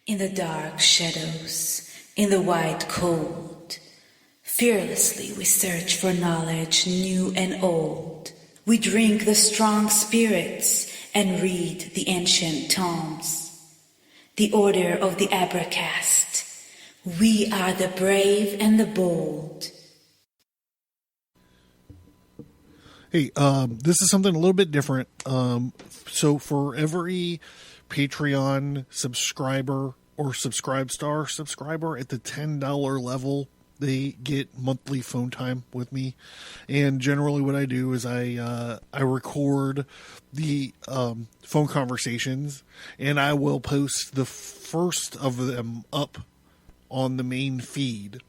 In the dark shadows, in the white cold, fearlessly we search for knowledge new and old. We drink the strong spirits and read the ancient tomes. The order of the Abracast. We are the brave and the bold. Hey, this is something a little bit different. So for every Patreon subscriber or subscriber at the $10 level, they get monthly phone time with me. And generally what I do is I record the phone conversations, and I will post the first of them up on the main feed.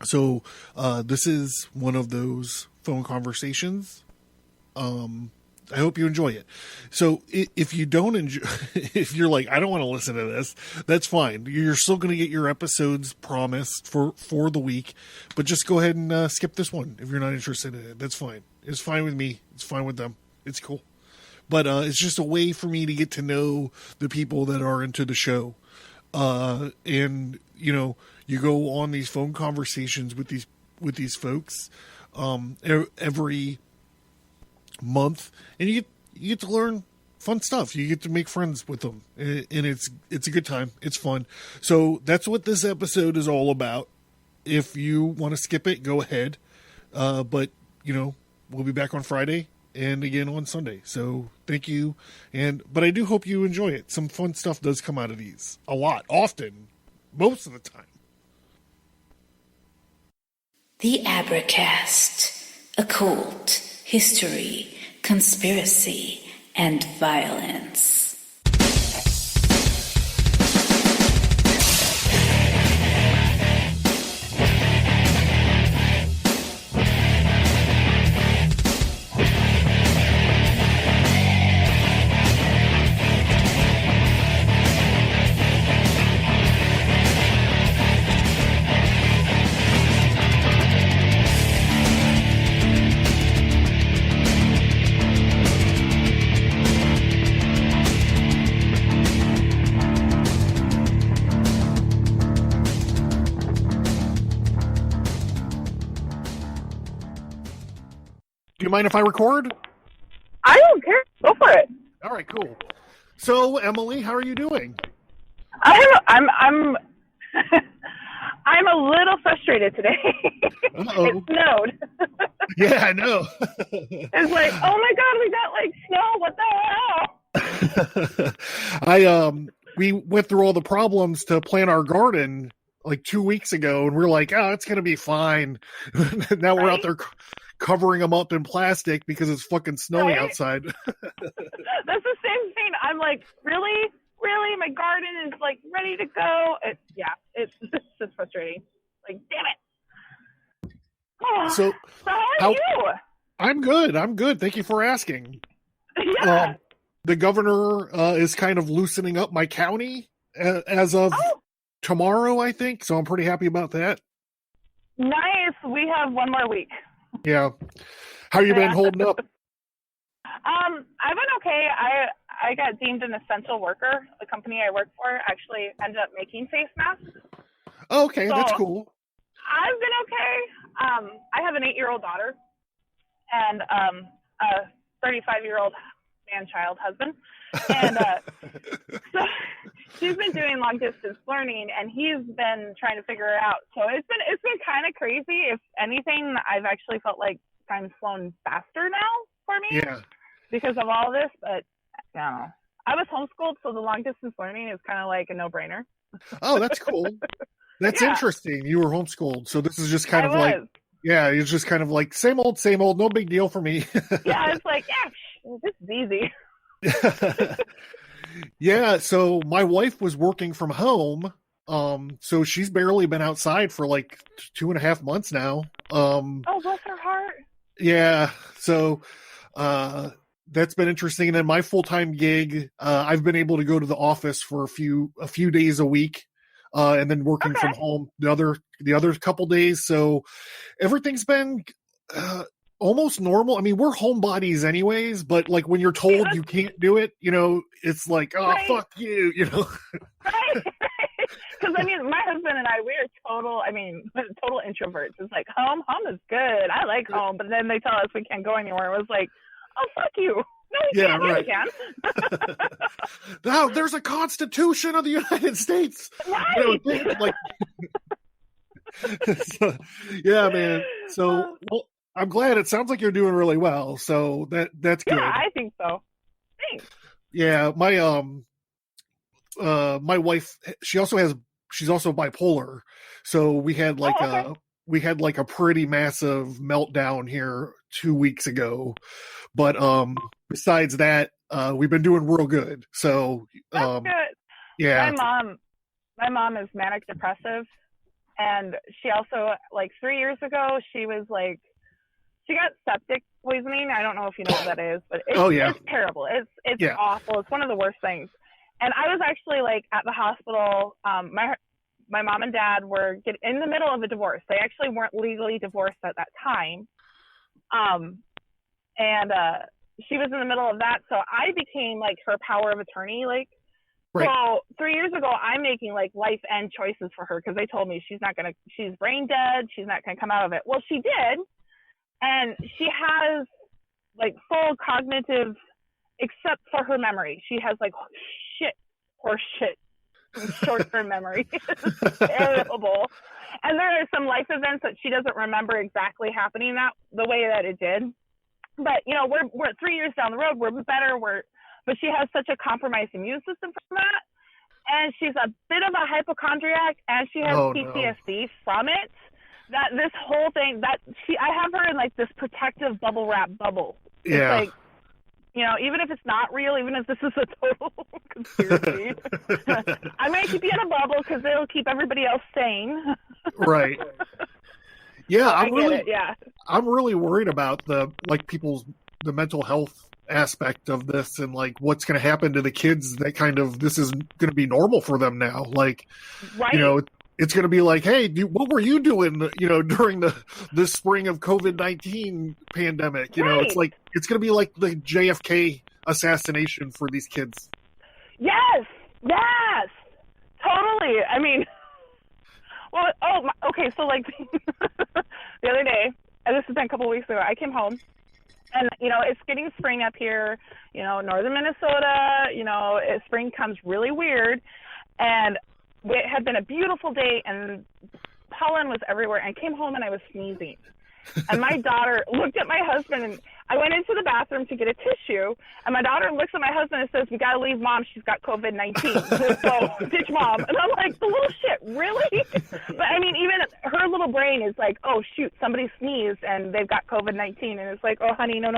So this is one of those phone conversations. I hope you enjoy it. So if you don't enjoy, if you're like, I don't want to listen to this, that's fine. You're still going to get your episodes promised for the week, but just go ahead and skip this one if you're not interested in it. That's fine. It's fine with me. It's fine with them. It's cool. But it's just a way for me to get to know the people that are into the show. And you know, you go on these phone conversations with these folks every month, and you get to learn fun stuff. You get to make friends with them, and it's a good time. It's fun. So that's what this episode is all about. If you want to skip it, go ahead. But you know, we'll be back on Friday and again on Sunday. So thank you. But I do hope you enjoy it. Some fun stuff does come out of these. A lot, often, most of the time. The Abracast. Occult, history, conspiracy, and violence. Do you mind if I record? I don't care. Go for it. All right, cool. So, Emily, how are you doing? I'm I'm a little frustrated today. Uh-oh. It snowed. Yeah, I know. It's like, oh my god, we got like snow. What the hell? We went through all the problems to plant our garden like 2 weeks ago, and we're like, oh, it's gonna be fine. Now we're out there covering them up in plastic because it's fucking snowing outside. That's the same thing. I'm like, really, my garden is like ready to go. It's just frustrating. Like, damn it. Oh, So how are you? I'm good. Thank you for asking. Yeah. The governor is kind of loosening up my county as of tomorrow, I think. So I'm pretty happy about that. Nice. We have one more week. Yeah. How you been holding up? I've been okay. I got deemed an essential worker. The company I work for actually ended up making face masks. Okay, So, that's cool. I've been okay. I have an 8-year-old daughter and a 35-year-old man-child husband. And so she's been doing long distance learning, and he's been trying to figure it out. So it's been kind of crazy. If anything, I've actually felt like time's flown faster now for me. Yeah. Because of all this, but I don't know. I was homeschooled, so the long distance learning is kind of like a no-brainer. Oh, that's cool. That's interesting. You were homeschooled, so this is just kind of like, yeah, it's just kind of like same old, no big deal for me. Yeah, it's like, this is easy. Yeah, so my wife was working from home, so she's barely been outside for like 2.5 months now. Oh, bless her heart. Yeah, so that's been interesting. And then my full-time gig, I've been able to go to the office for a few days a week, and then working from home the other couple days. So everything's been almost normal. I mean, we're homebodies anyways, but like when you're told you can't do it, you know, it's like, oh, fuck you, you know. Right. total introverts. It's like, home is good. I like home. But then they tell us we can't go anywhere. It was like, oh, fuck you. No, we can't. Right. Yeah, we can. Now, there's a Constitution of the United States. Right. So, yeah, man. So, well, I'm glad. It sounds like you're doing really well. So that's good. Yeah, I think so. Thanks. Yeah, my wife, she's also bipolar. So we had like a pretty massive meltdown here 2 weeks ago. But besides that, we've been doing real good. So That's good. Yeah. My mom is manic depressive, and she also, like, 3 years ago, she got septic poisoning. I don't know if you know what that is, but it's terrible. It's awful. It's one of the worst things. And I was actually, like, at the hospital. My mom and dad were in the middle of a divorce. They actually weren't legally divorced at that time. And she was in the middle of that, so I became, like, her power of attorney, like. Right. So 3 years ago, I'm making, like, life end choices for her because they told me she's brain dead. She's not going to come out of it. Well, she did. And she has, like, full cognitive, except for her memory. She has, like, horse shit, short-term memory. It's terrible. And there are some life events that she doesn't remember exactly happening the way that it did. But, you know, we're 3 years down the road. We're better. But she has such a compromised immune system from that. And she's a bit of a hypochondriac, and she has PTSD from it. That this whole thing, I have her in, like, this protective bubble wrap bubble. It's like, you know, even if it's not real, even if this is a total conspiracy, I'm going to keep you in a bubble because it'll keep everybody else sane. Right. Yeah, I'm really worried about the mental health aspect of this, and, like, what's going to happen to the kids that this is going to be normal for them now. Like, right. You know, it's going to be like, hey, what were you doing, you know, during the spring of COVID-19 pandemic? You know, it's like, it's going to be like the JFK assassination for these kids. Yes, totally. I mean, well, okay, so, like, the other day, and this has been a couple of weeks ago, I came home, and, you know, it's getting spring up here, you know, northern Minnesota, you know, spring comes really weird, and it had been a beautiful day, and pollen was everywhere, and I came home and I was sneezing. And my daughter looked at my husband, and I went into the bathroom to get a tissue, and my daughter looks at my husband and says, "We got to leave Mom. She's got COVID-19. So ditch Mom." And I'm like, the little shit, really? But, I mean, even her little brain is like, oh, shoot, somebody sneezed, and they've got COVID-19. And it's like, oh, honey, no.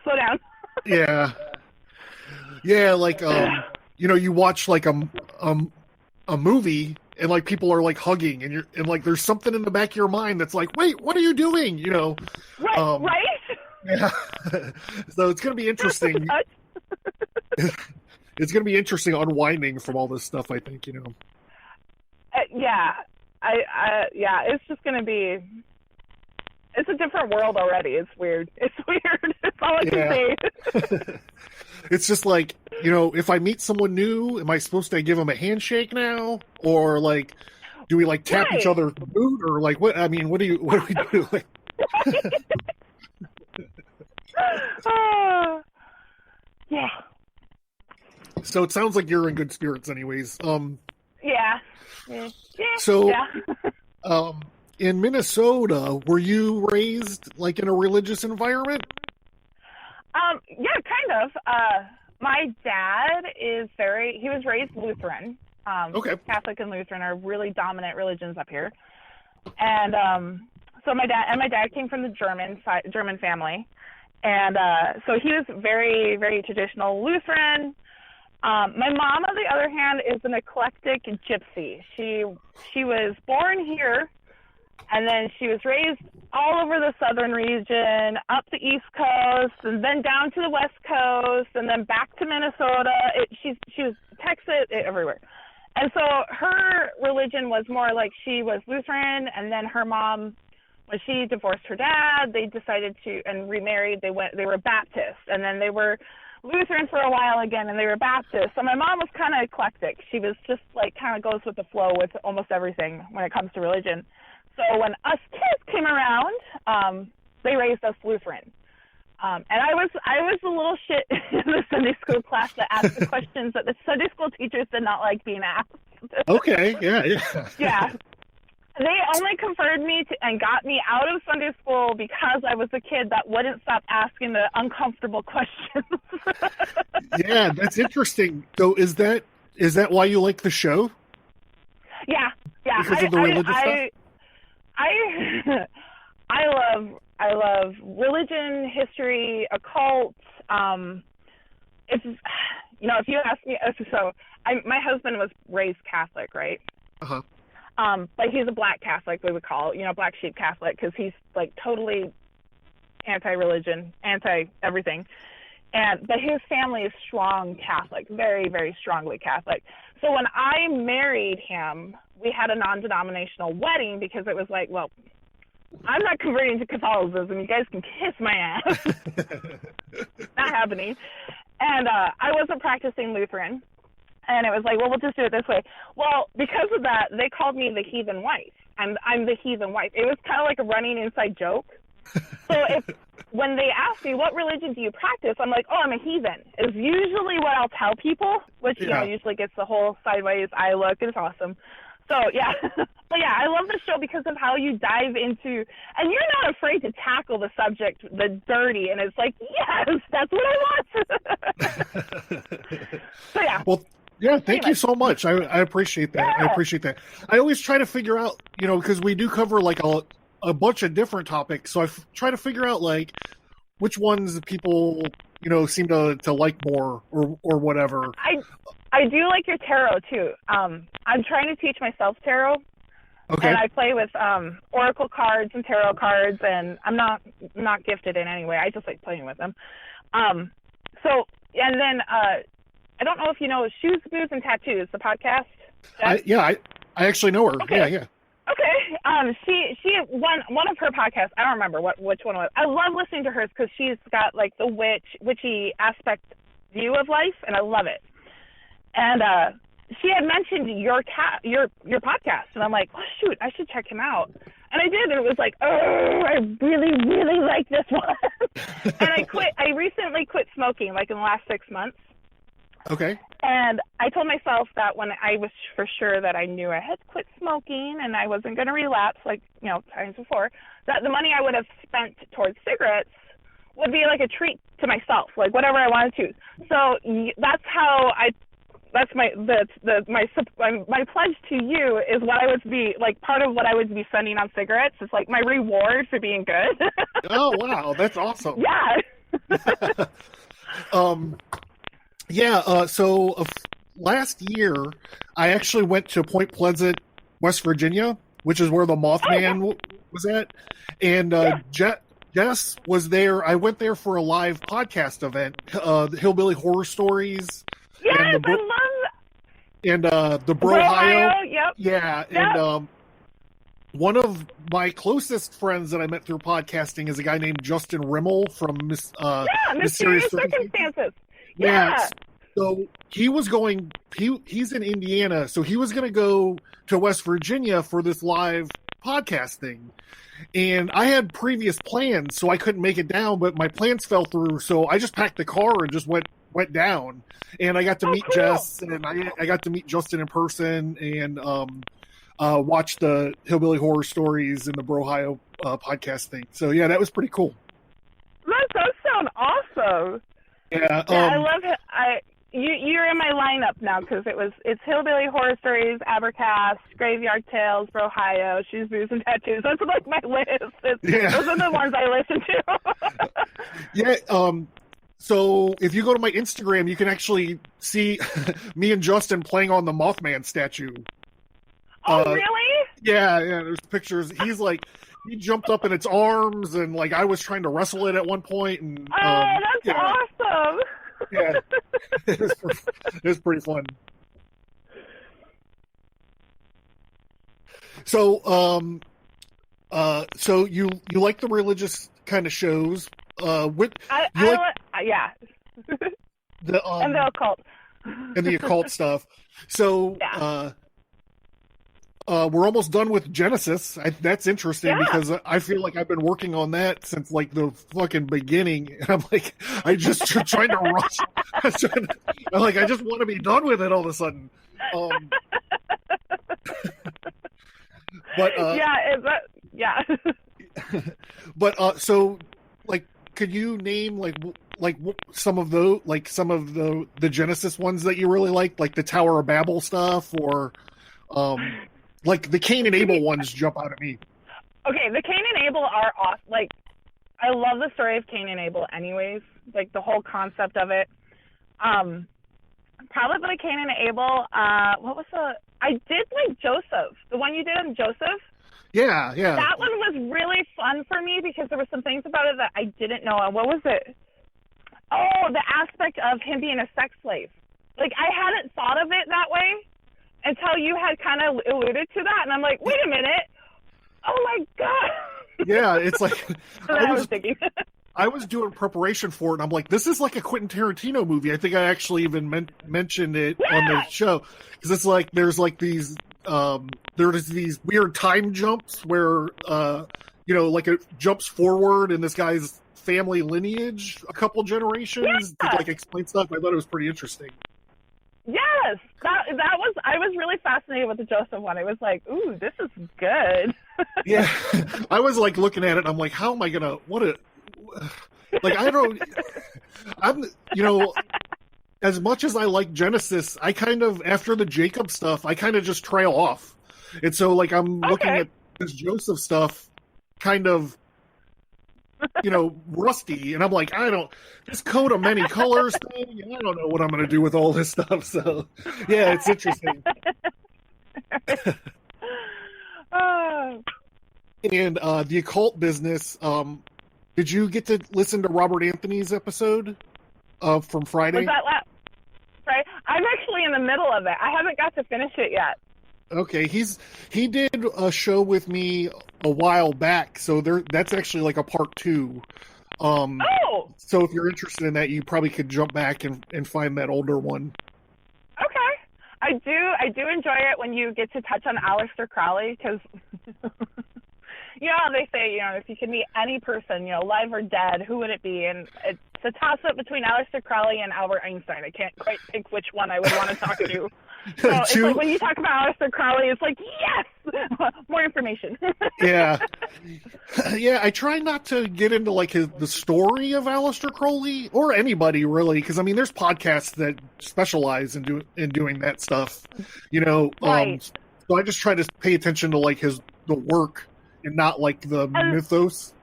Slow down. Yeah. Yeah, like, you know, you watch, like, a movie, and, like, people are, like, hugging, and like, there's something in the back of your mind that's like, wait, what are you doing? You know? Right? Yeah. So it's going to be interesting. It's going to be interesting unwinding from all this stuff, I think, you know? Yeah. It's just going to be, it's a different world already. It's weird. It's all I can say. It's just like, you know, if I meet someone new, am I supposed to give them a handshake now? Or, like, do we, like, tap each other's boot? Or, like, what? I mean, what do we do? Like, yeah. So it sounds like you're in good spirits anyways. Yeah. So, in Minnesota, were you raised, like, in a religious environment? Yeah, kind of. My dad he was raised Lutheran. Catholic and Lutheran are really dominant religions up here. And, so my dad came from the German family. And, so he was very, very traditional Lutheran. My mom, on the other hand, is an eclectic gypsy. She was born here, and then she was raised all over the southern region, up the East Coast, and then down to the West Coast, and then back to Minnesota. She was Texas, everywhere. And so her religion was more like, she was Lutheran, and then her mom, when she divorced her dad, they decided to, and remarried, they were Baptist, and then they were Lutheran for a while again, and they were Baptist. So my mom was kind of eclectic. She was just like kind of goes with the flow with almost everything when it comes to religion. So when us kids came around, they raised us Lutheran. And I was a little shit in the Sunday school class that asked the questions that the Sunday school teachers did not like being asked. Okay, yeah. Yeah. They only conferred me and got me out of Sunday school because I was a kid that wouldn't stop asking the uncomfortable questions. Yeah, that's interesting. So is that why you like the show? Yeah. Because of the religious stuff? I love religion, history, occult. It's, if you ask me, so my husband was raised Catholic, right? Uh-huh. But he's a black Catholic, we would call, black sheep Catholic, because he's like totally anti-religion, anti-everything. But his family is strong Catholic, very, very strongly Catholic. So when I married him, we had a non-denominational wedding because it was like, well, I'm not converting to Catholicism. You guys can kiss my ass. Not happening. And I wasn't practicing Lutheran. And it was like, well, we'll just do it this way. Well, because of that, they called me the heathen wife. I'm the heathen wife. It was kind of like a running inside joke. So when they ask me, what religion do you practice? I'm like, oh, I'm a heathen. Is usually what I'll tell people, which, usually gets the whole sideways eye look. It's awesome. So, yeah. But, yeah, I love the show because of how you dive into, and you're not afraid to tackle the subject, the dirty, and it's like, yes, that's what I want. So, yeah. Well, yeah, thank you so much. I appreciate that. Yeah. I appreciate that. I always try to figure out, because we do cover like a bunch of different topics. So I try to figure out like which ones people, seem to like more or whatever. I do like your tarot too. I'm trying to teach myself tarot. Okay. And I play with oracle cards and tarot cards, and I'm not gifted in any way. I just like playing with them. I don't know if you know Shoes, Booze, and Tattoos, the podcast. I actually know her. Okay. Yeah. Okay. She one of her podcasts. I don't remember which one it was. I love listening to hers because she's got like the witchy aspect view of life, and I love it. And she had mentioned your podcast, and I'm like, oh shoot, I should check him out. And I did, and it was like, oh, I really, really like this one. And I recently quit smoking, like in the last 6 months. Okay. And I told myself that when I was for sure that I knew I had quit smoking and I wasn't going to relapse like, times before, that the money I would have spent towards cigarettes would be like a treat to myself, like whatever I wanted to. So that's how that's my pledge to you is what I would be like part of what I would be spending on cigarettes. It's like my reward for being good. Oh, wow. That's awesome. Yeah. So last year, I actually went to Point Pleasant, West Virginia, which is where the Mothman was at. And Jess was there. I went there for a live podcast event, the Hillbilly Horror Stories. Yes, I love that. And the Brohio. Yep. Yeah, yep. And one of my closest friends that I met through podcasting is a guy named Justin Rimmel from Mysterious Circumstances. Yeah. So he was going, he's in Indiana, so he was going to go to West Virginia for this live podcasting. And I had previous plans, so I couldn't make it down, but my plans fell through. So I just packed the car and just went down. And I got to meet Jess, and I got to meet Justin in person, and watch the Hillbilly Horror Stories and the Brohio podcast thing. So yeah, that was pretty cool. That does sound awesome. Yeah, I love it. You're in my lineup now because it's Hillbilly Horror Stories, Advertise, Graveyard Tales, Brohio, Shoes, Booze, and Tattoos. That's like my list. Those are the ones I listen to. Yeah. So if you go to my Instagram, you can actually see me and Justin playing on the Mothman statue. Oh, really? Yeah. There's pictures. He's like, he jumped up in its arms, and like I was trying to wrestle it at one point. And that's awesome. Yeah, it was pretty fun. So, so you like the religious kind of shows? Yeah. and the occult. And the occult stuff. So, Yeah. we're almost done with Genesis. That's interesting Yeah. because I feel like I've been working on that since like the fucking beginning. And I'm like, I just trying to rush. I just want to be done with it all of a sudden. But yeah. But so like, could you name like some of the Genesis ones that you really like the Tower of Babel stuff, or like the Cain and Abel ones jump out at me. Okay, the Cain and Abel are awesome. Like, I love the story of Cain and Abel anyways. Like, the whole concept of it. Probably Cain and Abel. I did like Joseph. The one you did on Joseph. Yeah. That one was really fun for me because there were some things about it that I didn't know. What was it? Oh, the aspect of him being a sex slave. Like, I hadn't thought of it that way until you had kind of alluded to that, and I'm like, wait a minute. Oh, my God. Yeah, it's like... I was thinking. I was doing preparation for it, and I'm like, this is like a Quentin Tarantino movie. I think I actually even mentioned it on the show. Because it's like, there's like these... there's these weird time jumps where, like it jumps forward in this guy's family lineage a couple generations to like explain stuff. I thought it was pretty interesting. Yes, I was really fascinated with the Joseph one. I was like, ooh, this is good. Yeah, I was like looking at it, and I'm like, how am I gonna as much as I like Genesis, I kind of, after the Jacob stuff, I kind of just trail off. And so like I'm looking at this Joseph stuff kind of rusty, and I'm like, this coat of many colors thing, I don't know what I'm going to do with all this stuff. So, yeah, it's interesting. And the occult business, did you get to listen to Robert Anthony's episode from Friday? Was that Friday? I'm actually in the middle of it. I haven't got to finish it yet. Okay, he did a show with me a while back, so that's actually like a part 2. So if you're interested in that, you probably could jump back and find that older one. Okay, I do enjoy it when you get to touch on Aleister Crowley, because how they say, if you could meet any person, live or dead, who would it be? And it's a toss-up between Aleister Crowley and Albert Einstein. I can't quite pick which one I would want to talk to. So it's like when you talk about Aleister Crowley, it's like, yes! More information. Yeah. Yeah, I try not to get into like the story of Aleister Crowley, or anybody really, because there's podcasts that specialize in doing that stuff. Right. So I just try to pay attention to like the work and not like the mythos.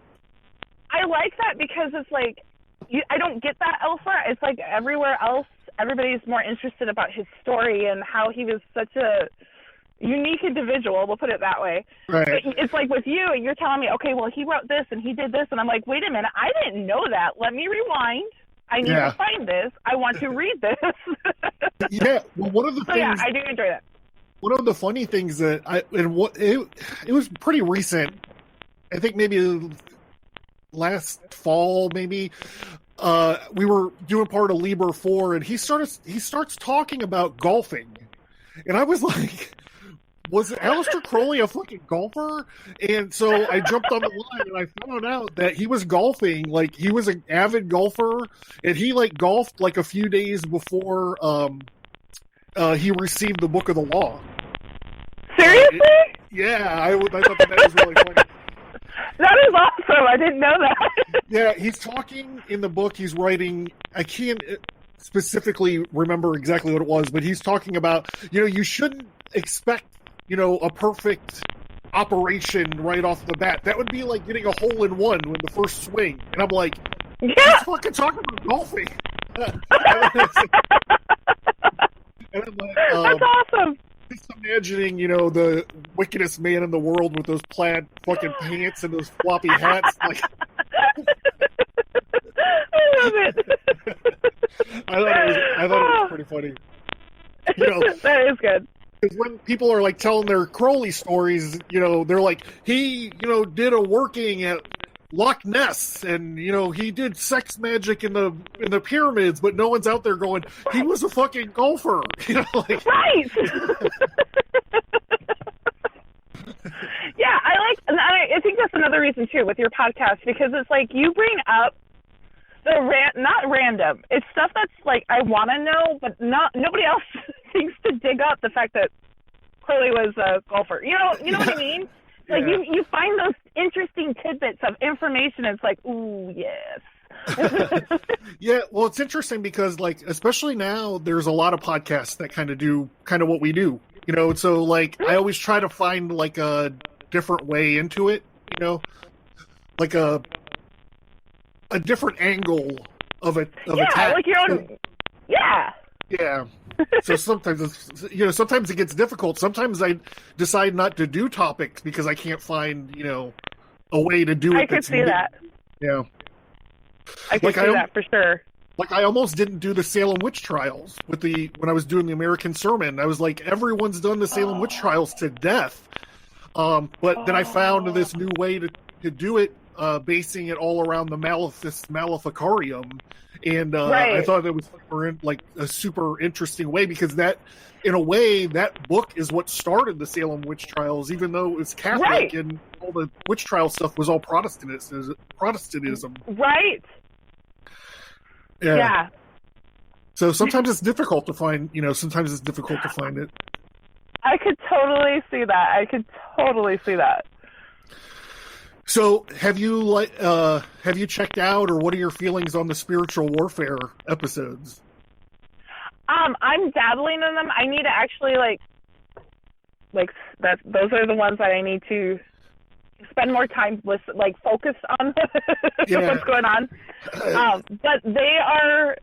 I like that because it's like, I don't get that elsewhere. It's like everywhere else, everybody's more interested about his story and how he was such a unique individual, we'll put it that way. Right. But it's like with you, you're telling me, okay, well, he wrote this and he did this, and I'm like, wait a minute, I didn't know that. Let me rewind. I need to find this. I want to read this. Yeah, well, one of the things... Yeah, I do enjoy that. One of the funny things that it was pretty recent, I think maybe last fall, maybe, we were doing part of Liber 4, and he starts talking about golfing. And I was like, was Aleister Crowley a fucking golfer? And so I jumped on the line, and I found out that he was golfing. Like, he was an avid golfer, and he like golfed like a few days before he received the Book of the Law. Seriously? Yeah, I thought that was really funny. That is awesome. I didn't know that. Yeah, he's talking in the book. He's writing. I can't specifically remember exactly what it was, but he's talking about, you shouldn't expect, a perfect operation right off the bat. That would be like getting a hole in one with the first swing. And I'm like, he's fucking talking about golfing. And I'm like, that's awesome. Just imagining, the wickedest man in the world with those plaid fucking pants and those floppy hats. Like, I love it. I thought it was pretty funny. That is good. Because when people are like telling their Crowley stories, they're like, he, did a working at Loch Ness, and he did sex magic in the pyramids, but no one's out there going, he was a fucking golfer. Like, right. Yeah, I think that's another reason too with your podcast, because it's like you bring up not random. It's stuff that's like I want to know, but nobody else seems to dig up the fact that Chloe was a golfer. You know what I mean? Like you find those interesting tidbits of information. It's like, ooh, yes. Yeah, well, it's interesting because, like, especially now, there's a lot of podcasts that kind of do what we do. So like I always try to find like a different way into it. Like a different angle of it. Like your own. Yeah. Yeah. So sometimes sometimes it gets difficult. Sometimes I decide not to do topics because I can't find, a way to do it. I could see that. Yeah. I could see that for sure. Like I almost didn't do the Salem witch trials when I was doing the American Sermon. I was like, everyone's done the Salem witch trials to death. But then I found this new way to do it, basing it all around the Malleus Maleficarium. And I thought it was a super interesting way, because that, in a way, that book is what started the Salem witch trials, even though it was Catholic and all the witch trial stuff was all Protestantism. Right. Yeah. So sometimes it's difficult to find, sometimes it's difficult to find it. I could totally see that. So have you checked out, or what are your feelings on the spiritual warfare episodes? I'm dabbling in them. I need to actually those are the ones that I need to spend more time with, focus on what's going on. But they are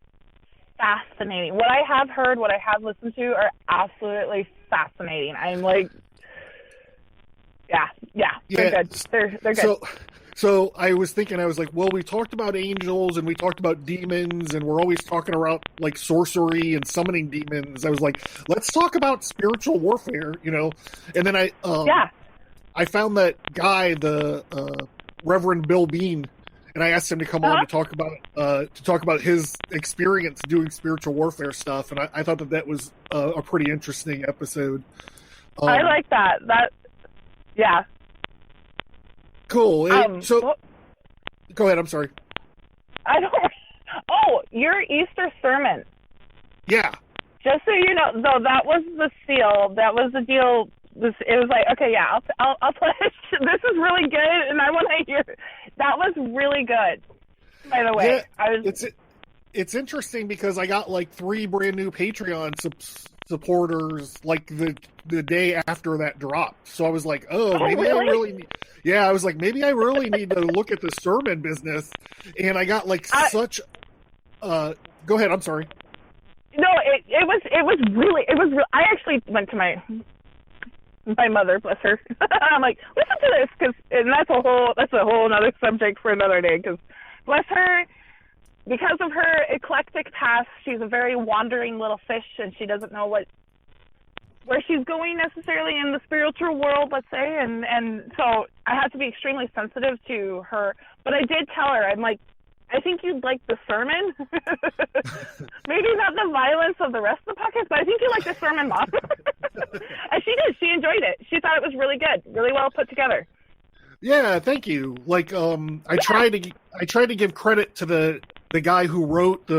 fascinating. What I have heard, what I have listened to are absolutely fascinating. I'm like, they're good. They're good. So I was thinking, I was like, well, we talked about angels and we talked about demons, and we're always talking about like sorcery and summoning demons. I was like, let's talk about spiritual warfare, And then I found that guy, the Reverend Bill Bean, and I asked him to come on to talk about his experience doing spiritual warfare stuff, and I thought that was a pretty interesting episode. I like that. Yeah. Cool. Go ahead. I'm sorry. Your Easter sermon. Yeah. Just so you know, though, that was the seal. That was the deal. It was like, okay, yeah, I'll push. This is really good, and I want to hear. That was really good. By the way, it's interesting because I got like 3 brand new Patreon supporters like the day after that dropped. So I was like, maybe really? I was like, maybe I really need to look at the sermon business. And I got like such. Go ahead. I'm sorry. No, it was really. I actually went to my mother, bless her. I'm like, listen to this, and that's a whole another subject for another day. Because bless her, because of her eclectic past, she's a very wandering little fish, and she doesn't know where she's going necessarily in the spiritual world, let's say, and so I had to be extremely sensitive to her. But I did tell her, I'm like, I think you'd like the sermon. Maybe not the violence of the rest of the podcast, but I think you like the sermon, Mom. And she did. She enjoyed it. She thought it was really good, really well put together. Yeah, thank you. Like, I try to give credit to the guy who wrote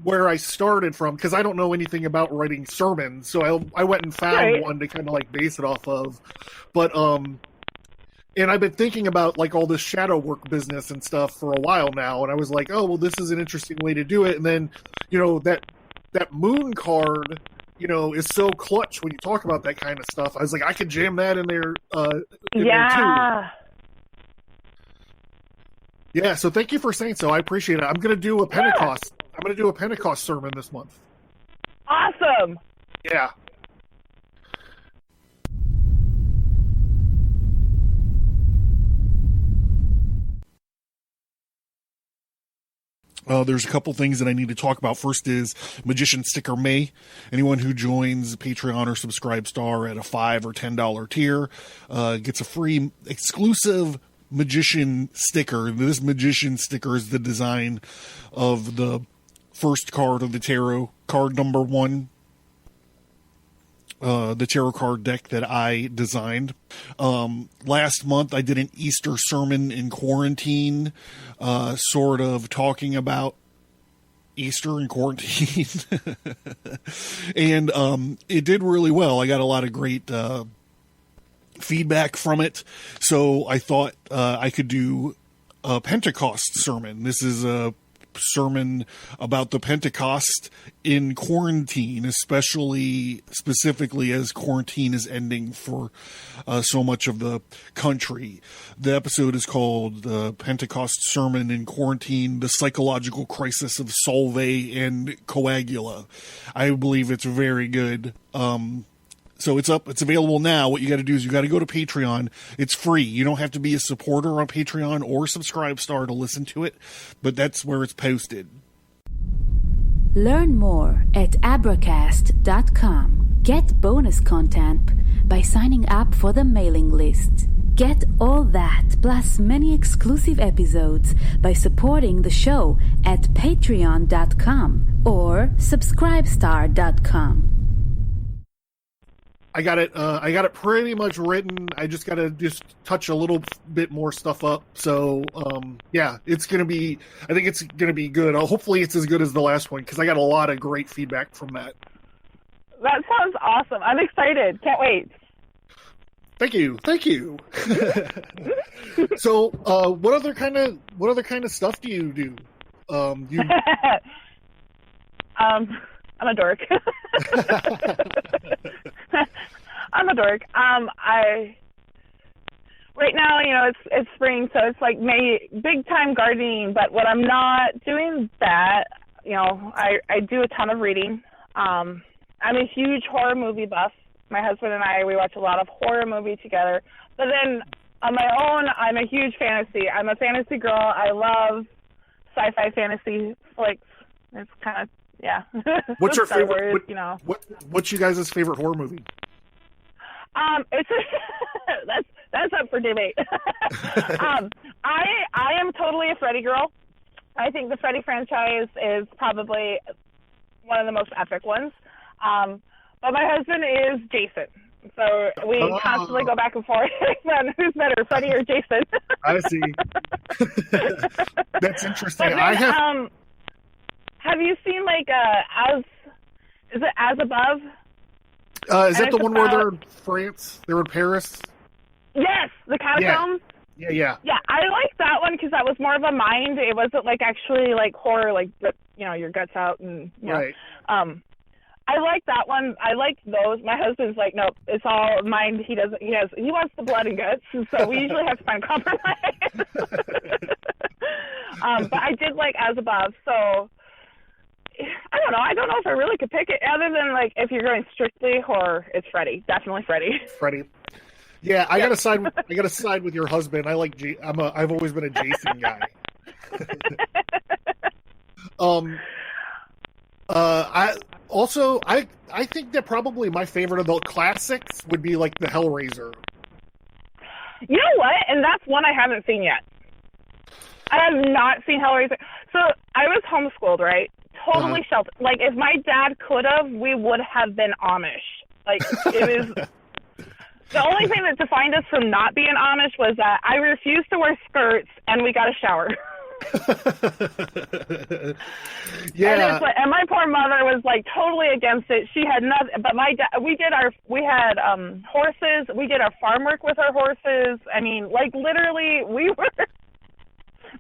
where I started from, because I don't know anything about writing sermons, so I went and found one to kind of like base it off of. But and I've been thinking about like all this shadow work business and stuff for a while now, and I was like, oh well, this is an interesting way to do it. And then that moon card, is so clutch when you talk about that kind of stuff. I was like, I could jam that in there. There too. Yeah, so thank you for saying so. I appreciate it. I'm going to do a Pentecost. I'm going to do a Pentecost sermon this month. Awesome. Yeah. There's a couple things that I need to talk about. First is Magician Sticker May. Anyone who joins Patreon or Subscribe Star at a $5 or $10 tier gets a free exclusive magician sticker. This magician sticker is the design of the first card of the tarot, card number 1. The tarot card deck that I designed. Last month I did an Easter sermon in quarantine, sort of talking about Easter in quarantine. And it did really well. I got a lot of great feedback from it. So I thought I could do a Pentecost sermon. This is a sermon about the Pentecost in quarantine, specifically as quarantine is ending for so much of the country. The episode is called the Pentecost Sermon in Quarantine, the Psychological Crisis of Solve and Coagula. I believe it's very good. So it's available now. What you got to do is you got to go to Patreon. It's free. You don't have to be a supporter on Patreon or Subscribestar to listen to it, but that's where it's posted. Learn more at abracast.com. Get bonus content by signing up for the mailing list. Get all that plus many exclusive episodes by supporting the show at patreon.com or subscribestar.com. I got it pretty much written. I just got to touch a little bit more stuff up. So, yeah, I think it's going to be good. Hopefully it's as good as the last one, because I got a lot of great feedback from that. That sounds awesome. I'm excited. Can't wait. Thank you. So, what other kind of stuff do you do? I'm a dork. I'm a dork. Right now, it's spring, so it's like big time gardening. But when I'm not doing that, I do a ton of reading. I'm a huge horror movie buff. My husband and we watch a lot of horror movies together. But then on my own, I'm a huge fantasy. I'm a fantasy girl. I love sci-fi fantasy flicks. It's kind of, yeah. What's your favorite? Wars, What's you guys' favorite horror movie? It's that's up for debate. I am totally a Freddy girl. I think the Freddy franchise is probably one of the most epic ones. But my husband is Jason. So we constantly go back and forth on who's better, Freddy or Jason. I see. That's interesting. Then, have you seen is it As Above? Is that the one where they're in France? They're in Paris? Yes, the catacombs. Yeah. Yeah, I like that one because that was more of a mind. It wasn't actually horror, your guts out and right. I like that one. I like those. My husband's like, nope, it's all mind. He wants the blood and guts, so we usually have to find compromise. But I did like As Above, so I don't know. I don't know if I really could pick it other than if you're going strictly horror, it's Freddy. Definitely Freddy. Freddy. Yeah, I gotta side with your husband. I've always been a Jason guy. I think that probably my favorite of the classics would be the Hellraiser. You know what? And that's one I haven't seen yet. I have not seen Hellraiser. So I was homeschooled, right? Totally sheltered. If my dad could have, we would have been Amish. It was... The only thing that defined us from not being Amish was that I refused to wear skirts and we got a shower. Yeah. And my poor mother was totally against it. She had nothing, but my dad, we had horses. We did our farm work with our horses. I mean, literally we were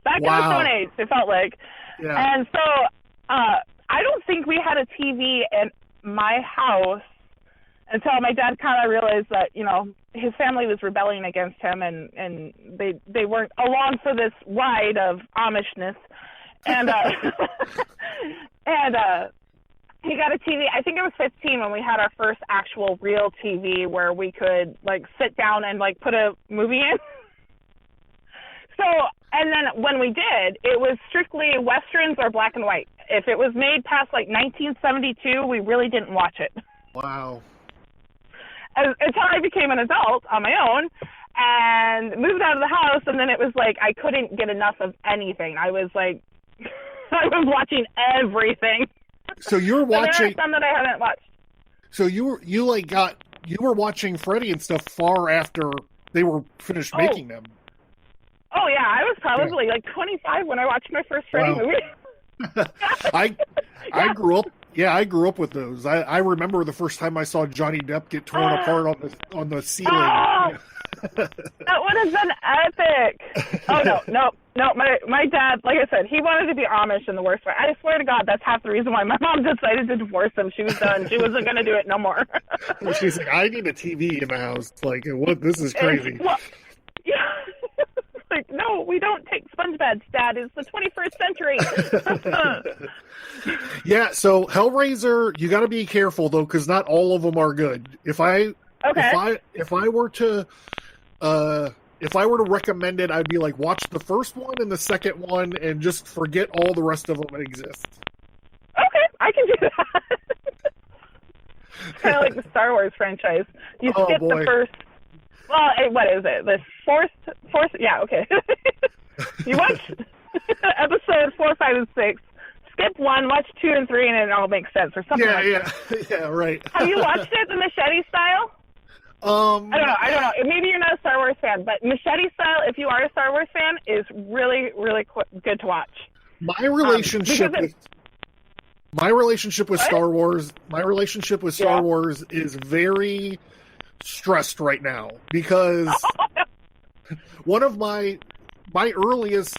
back in the Stone Age, it felt like. Yeah. And so, I don't think we had a TV in my house until my dad kind of realized that, his family was rebelling against him and they weren't along for this ride of Amishness. And, he got a TV. I think I was 15 when we had our first actual real TV where we could sit down and put a movie in. So, and then when we did, it was strictly Westerns or black and white. If it was made past 1972, we really didn't watch it. Wow. Until I became an adult on my own, and moved out of the house, and then it was like I couldn't get enough of anything. I was like, I was watching everything. So you were watching. There are some that I haven't watched. So you were watching Freddy and stuff far after they were finished making them. Oh yeah, I was probably like 25 when I watched my first Freddy movie. I grew up. Yeah, I grew up with those. I remember the first time I saw Johnny Depp get torn apart on the ceiling. Oh, that would have been epic. Oh no. My dad, like I said, he wanted to be Amish in the worst way. I swear to God, that's half the reason why my mom decided to divorce him. She was done. She wasn't going to do it no more. She's like, I need a TV in the house. Like, what? This is crazy. Well, yeah. Like, no, we don't take sponge beds, Dad. It's the 21st century. Yeah, so Hellraiser, you got to be careful though, because not all of them are good. If I were to recommend it, I'd be like, watch the first one and the second one, and just forget all the rest of them that exist. Okay, I can do that. Kind of like the Star Wars franchise. You skip the first. Well, what is it? The fourth? Yeah, okay. You watch episode 4, 5, and 6. Skip 1, watch 2 and 3, and it all makes sense, or something. Yeah, right. Have you watched it the machete style? I don't know. Maybe you're not a Star Wars fan, but machete style, if you are a Star Wars fan, is really, really good to watch. My relationship with Star Wars is very stressed right now, because one of my earliest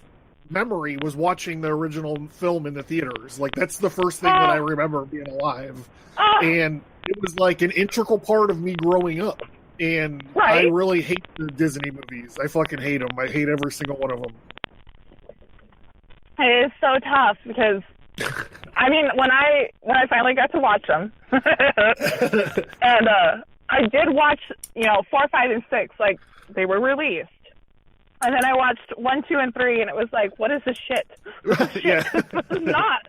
memory was watching the original film in the theaters. Like, that's the first thing that I remember being alive. And it was like an integral part of me growing up. And I really hate the Disney movies. I fucking hate them. I hate every single one of them. It is so tough because, I mean, when I finally got to watch them, and I did watch, 4, 5, and 6, like, they were released. And then I watched 1, 2, and 3, and it was like, what is this shit? Yeah. This is not.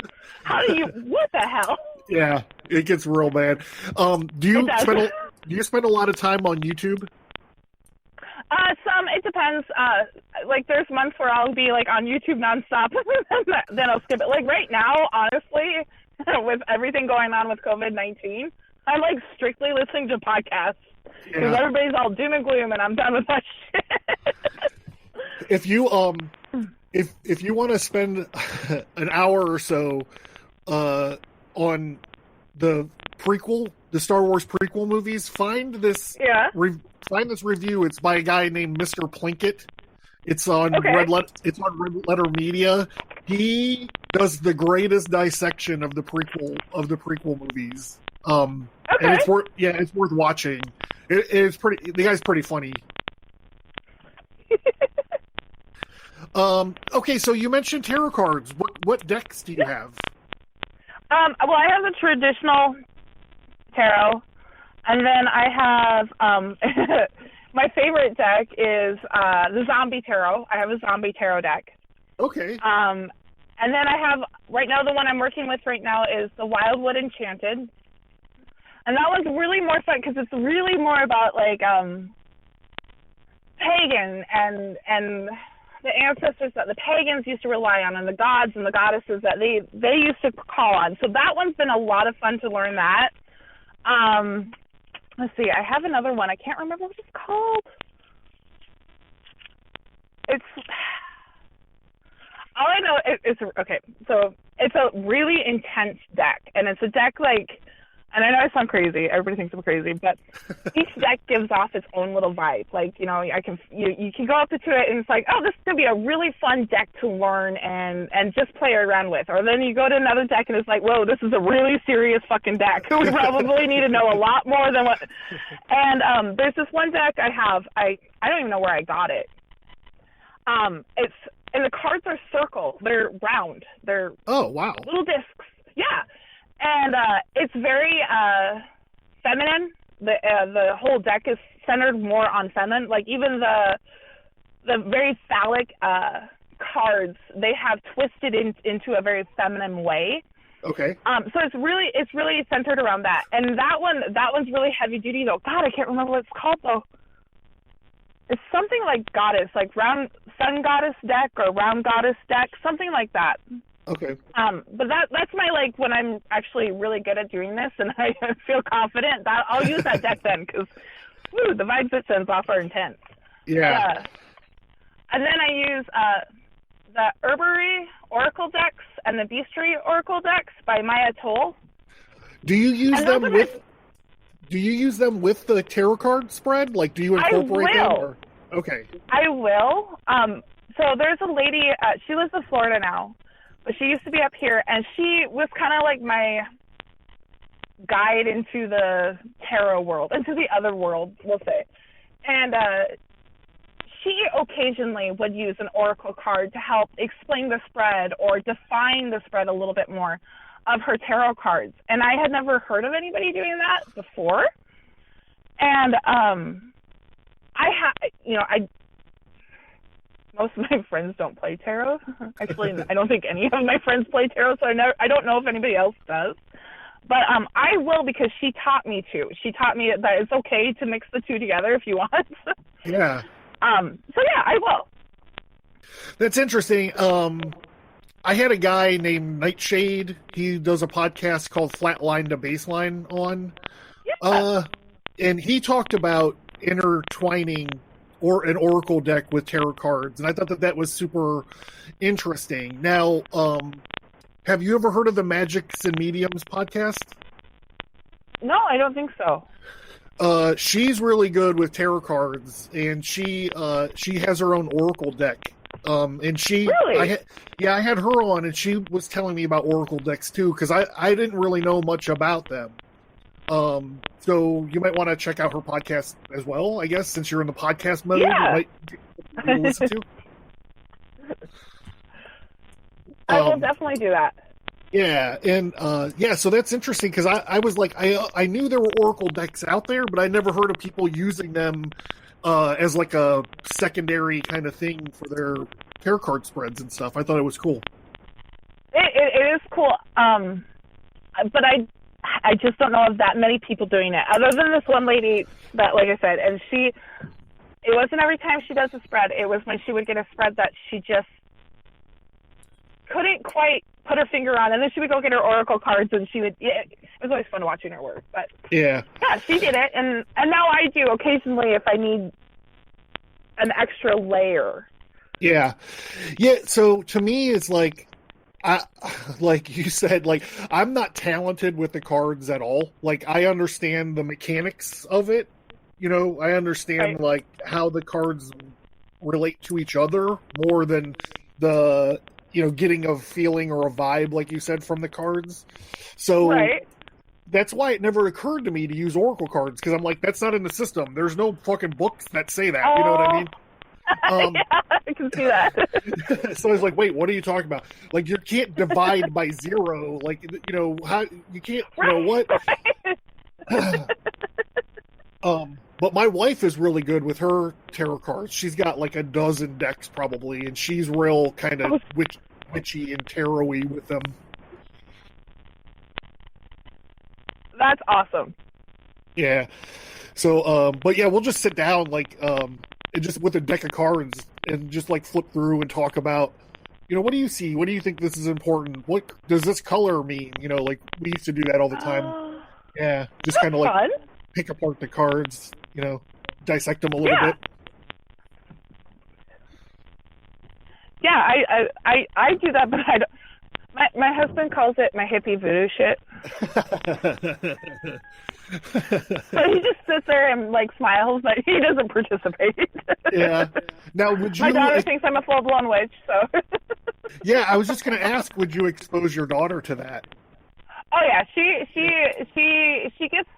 What the hell? Yeah, it gets real bad. Do you spend a lot of time on YouTube? It depends. Like, there's months where I'll be, like, on YouTube nonstop, then I'll skip it. Like, right now, honestly, with everything going on with COVID-19, I'm, like, strictly listening to podcasts. Because everybody's all doom and gloom, and I'm done with that shit. If you want to spend an hour or so on the Star Wars prequel movies, find this review. It's by a guy named Mr. Plinkett. It's on Red Letter Media. He does the greatest dissection of the prequel movies. And it's worth watching. It's pretty. The guy's pretty funny. Okay, so you mentioned tarot cards. What decks do you have? Well, I have the traditional tarot, and then I have my favorite deck is the zombie tarot. I have a zombie tarot deck. Okay. And then I have right now, the one I'm working with right now is the Wildwood Enchanted, and that one's really more fun because it's really more about like pagan and the ancestors that the pagans used to rely on, and the gods and the goddesses that they used to call on. So that one's been a lot of fun to learn that. Let's see, I have another one. I can't remember what it's called. All I know is okay. So it's a really intense deck, and it's a deck like. And I know I sound crazy. Everybody thinks I'm crazy, but each deck gives off its own little vibe. Like, you can go up to it and it's like, oh, this is gonna be a really fun deck to learn and just play around with. Or then you go to another deck and it's like, whoa, this is a really serious fucking deck. We probably need to know a lot more than what. And there's this one deck I have. I don't even know where I got it. And the cards are circle. They're round. They're little discs. Yeah. And it's very feminine. The whole deck is centered more on feminine. Like even the very phallic cards, they have twisted into a very feminine way. Okay. So it's really centered around that. And that one's really heavy duty though. God, I can't remember what it's called though. it's something like goddess, like round sun goddess deck or round goddess deck, something like that. Okay. But that's my, like, when I'm actually really good at doing this and I feel confident, that I'll use that deck then, because the vibes it sends off are intense. Yeah. And then I use the Herbery Oracle decks and the Beastry Oracle decks by Maya Toll. Do you use them with? Do you use them with the tarot card spread? Like, do you incorporate them? Or? Okay. I will. So there's a lady. She lives in Florida now, but she used to be up here, and she was kind of like my guide into the tarot world, into the other world, we'll say. And she occasionally would use an oracle card to help explain the spread or define the spread a little bit more of her tarot cards. And I had never heard of anybody doing that before. And most of my friends don't play tarot. Actually, I don't think any of my friends play tarot, so I don't know if anybody else does. But I will, because she taught me to. She taught me that it's okay to mix the two together if you want. Yeah. So yeah, I will. That's interesting. I had a guy named Nightshade. He does a podcast called Flatline to Baseline on. Yeah. And he talked about intertwining an oracle deck with tarot cards, and I thought that was super interesting. Now, have you ever heard of the Magics and Mediums podcast? No, I don't think so. She's really good with tarot cards, and she has her own oracle deck. And she, really? I had her on, and she was telling me about oracle decks too, because I didn't really know much about them. So you might want to check out her podcast as well, I guess, since you're in the podcast mode. Yeah. You might listen to. I will definitely do that. Yeah, and so that's interesting, because I was like, I knew there were oracle decks out there, but I never heard of people using them as like a secondary kind of thing for their tarot card spreads and stuff. I thought it was cool. It is cool, but I just don't know of that many people doing it, other than this one lady that, like I said, and it wasn't every time she does a spread. It was when she would get a spread that she just couldn't quite put her finger on, and then she would go get her oracle cards, and it was always fun watching her work. But yeah, she did it, and now I do occasionally if I need an extra layer. Yeah. So to me, it's like, like you said, like, I'm not talented with the cards at all. Like, I understand the mechanics of it. You know, I understand like how the cards relate to each other more than the, getting a feeling or a vibe, like you said, from the cards. So that's why it never occurred to me to use oracle cards, because I'm like, that's not in the system. There's no fucking books that say that. You know what I mean? Yeah, I can see that. So I was like, wait, what are you talking about? Like, you can't divide by zero. Like, how you can't, what? But my wife is really good with her tarot cards. She's got like a dozen decks probably, and she's real kind of witchy and tarot-y with them. That's awesome. Yeah. So, but yeah, we'll just sit down like, and just with a deck of cards and just like flip through and talk about, what do you see? What do you think this is important? What does this color mean? Like we used to do that all the time. Yeah. Just kind of like fun. Pick apart the cards, dissect them a little bit. Yeah, I do that, but I don't. My husband calls it my hippie voodoo shit. So he just sits there and like smiles, but he doesn't participate. Yeah. Now, would you? My daughter thinks I'm a full-blown witch, so. Yeah, I was just going to ask, would you expose your daughter to that? Oh yeah, she gets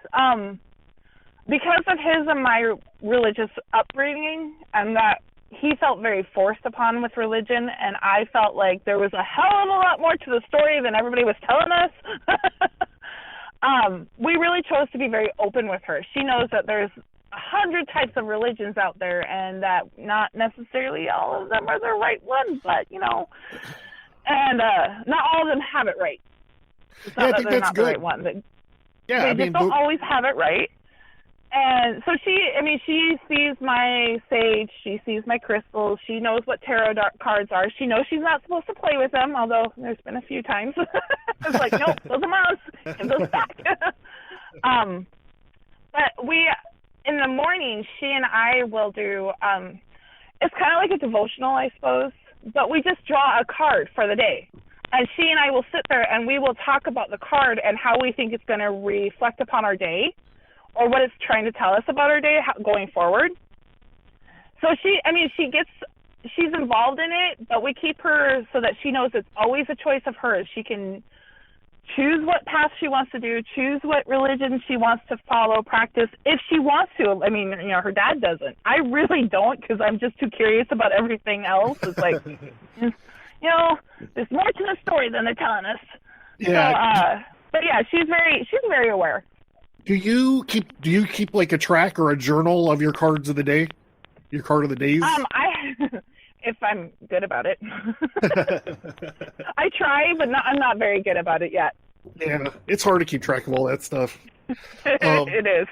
because of his and my religious upbringing, and that he felt very forced upon with religion, and I felt like there was a hell of a lot more to the story than everybody was telling us. We really chose to be very open with her. She knows that there's 100 types of religions out there, and that not necessarily all of them are the right one, but and not all of them have it right. It's not I that think they're that's not good. The right one. They just don't always have it right. And so she sees my sage, she sees my crystals, she knows what tarot cards are. She knows she's not supposed to play with them, although there's been a few times. It's like, nope, those are moms, give those back. But in the morning, she and I will do, it's kind of like a devotional, I suppose, but we just draw a card for the day. And she and I will sit there and we will talk about the card and how we think it's going to reflect upon our day, or what it's trying to tell us about our day going forward. So she's involved in it, but we keep her so that she knows it's always a choice of hers. She can choose what path she wants to do, choose what religion she wants to follow, practice, if she wants to. I mean, her dad doesn't. I really don't, because I'm just too curious about everything else. It's like, there's more to the story than they're telling us. Yeah. So, but yeah, she's very aware. Do you keep like a track or a journal of your cards of the day? Your card of the days? If I'm good about it. I try, but I'm not very good about it yet. Yeah, it's hard to keep track of all that stuff. It is.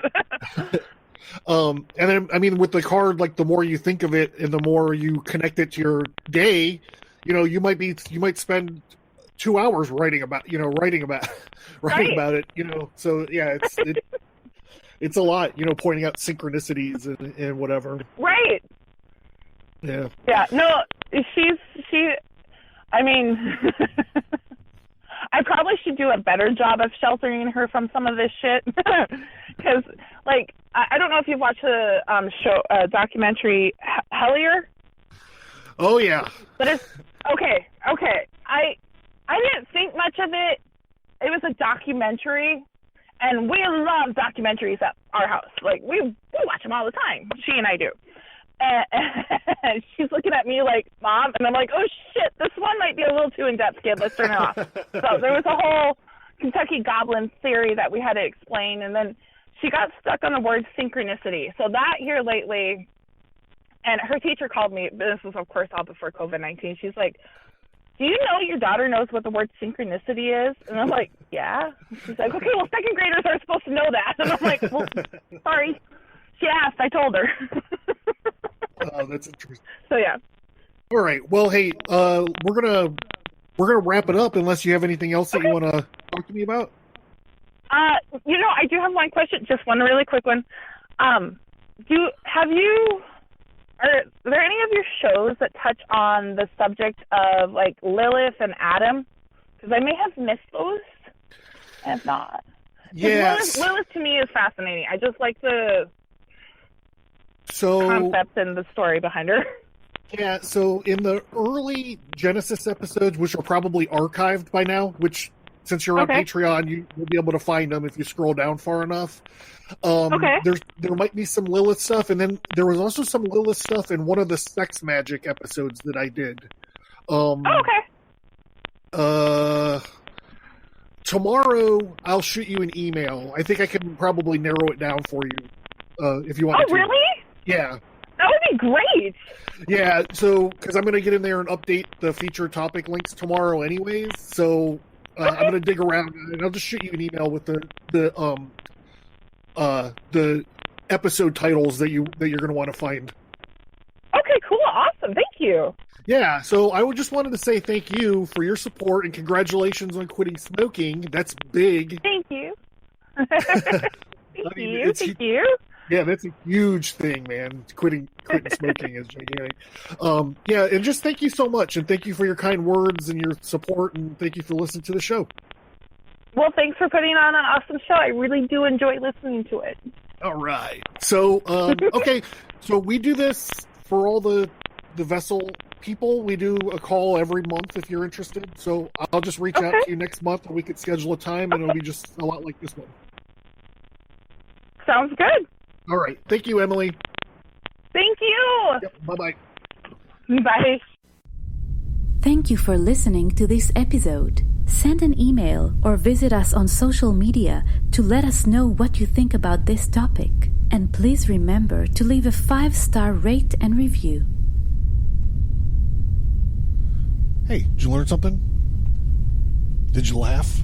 And then, I mean, with the card, like the more you think of it and the more you connect it to your day, you might spend 2 hours writing about it, so yeah, it's a lot, pointing out synchronicities and whatever. Right. Yeah. Yeah. No, I mean, I probably should do a better job of sheltering her from some of this shit. Because, like, I don't know if you've watched the documentary Hellier. Oh, yeah. But it's, okay. I didn't think much of it. It was a documentary, and we love documentaries at our house. Like, we watch them all the time. She and I do. And she's looking at me like, Mom, and I'm like, oh shit, this one might be a little too in-depth, kid, let's turn it off. So there was a whole Kentucky Goblin theory that we had to explain, and then she got stuck on the word synchronicity. So that here lately, and her teacher called me, this was of course all before COVID-19, she's like, do you know your daughter knows what the word synchronicity is? And I'm like, yeah. She's like, okay, well, second graders are supposed to know that. And I'm like, well, sorry. She asked, I told her. Oh, that's interesting. So yeah. All right. Well, hey, we're gonna wrap it up unless you have anything else that you want to talk to me about. I do have one question, just one really quick one. Are there any of your shows that touch on the subject of like Lilith and Adam? Because I may have missed those. And if not, yes. Lilith to me is fascinating. I just like the concept and the story behind her. Yeah, so in the early Genesis episodes, which are probably archived by now, which since you're on Patreon, you'll be able to find them if you scroll down far enough. There might be some Lilith stuff, and then there was also some Lilith stuff in one of the sex magic episodes that I did. Tomorrow I'll shoot you an email. I think I can probably narrow it down for you if you want me to. Oh, really? Yeah. That would be great. Yeah, so, because I'm going to get in there and update the feature topic links tomorrow anyways, so I'm going to dig around, and I'll just shoot you an email with the episode titles that you're going to want to find. Okay, cool, awesome, thank you. Yeah, so I just wanted to say thank you for your support, and congratulations on quitting smoking. That's big. Thank you. Thank you. Yeah, that's a huge thing, man. Quitting smoking is gigantic. Yeah, and just thank you so much, and thank you for your kind words and your support, and thank you for listening to the show. Well, thanks for putting on an awesome show. I really do enjoy listening to it. All right. So, okay, so we do this for all the vessel people. We do a call every month if you're interested. So I'll just reach out to you next month, and we could schedule a time, and it'll be just a lot like this one. Sounds good. All right. Thank you, Emily. Thank you. Yep, bye-bye. Bye. Thank you for listening to this episode. Send an email or visit us on social media to let us know what you think about this topic. And please remember to leave a 5-star rate and review. Hey, did you learn something? Did you laugh?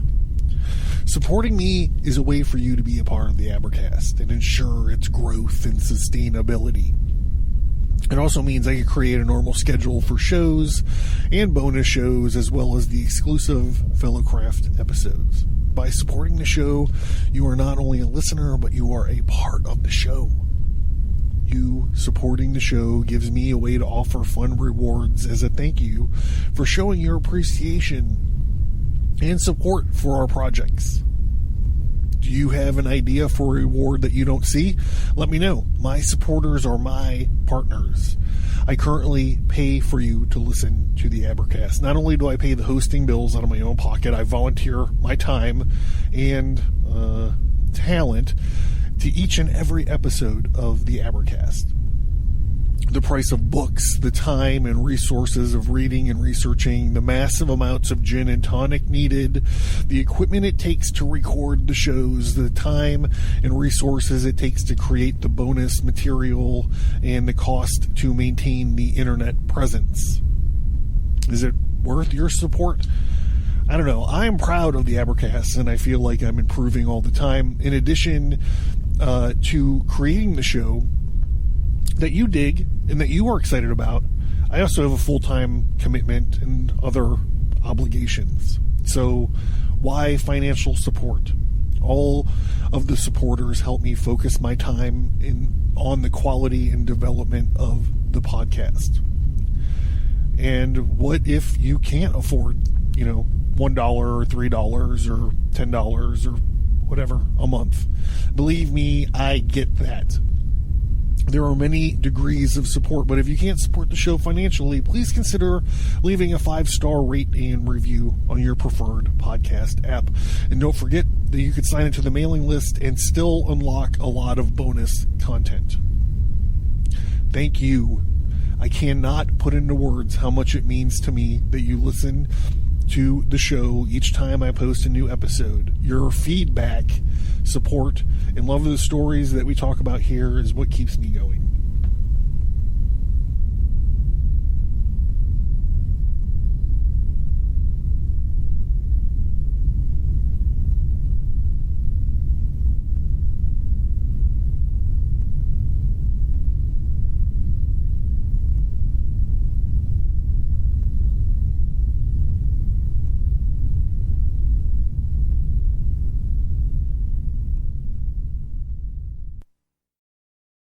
Supporting me is a way for you to be a part of the Advercast and ensure its growth and sustainability. It also means I can create a normal schedule for shows and bonus shows, as well as the exclusive Fellowcraft episodes. By supporting the show, you are not only a listener, but you are a part of the show. You supporting the show gives me a way to offer fun rewards as a thank you for showing your appreciation and support for our projects. Do you have an idea for a reward that you don't see? Let me know. My supporters are my partners. I currently pay for you to listen to the Advercast. Not only do I pay the hosting bills out of my own pocket, I volunteer my time and talent to each and every episode of the Advercast. The price of books, the time and resources of reading and researching, the massive amounts of gin and tonic needed, the equipment it takes to record the shows, the time and resources it takes to create the bonus material, and the cost to maintain the internet presence. Is it worth your support? I don't know. I am proud of the Advercast, and I feel like I'm improving all the time. In addition to creating the show that you dig and that you are excited about, I also have a full-time commitment and other obligations. So why financial support? All of the supporters help me focus my time on the quality and development of the podcast. And what if you can't afford, $1 or $3 or $10 or whatever a month? Believe me, I get that. There are many degrees of support, but if you can't support the show financially, please consider leaving a 5-star rate and review on your preferred podcast app. And don't forget that you can sign into the mailing list and still unlock a lot of bonus content. Thank you. I cannot put into words how much it means to me that you listen to the show each time I post a new episode. Your feedback, support, and love of the stories that we talk about here is what keeps me going.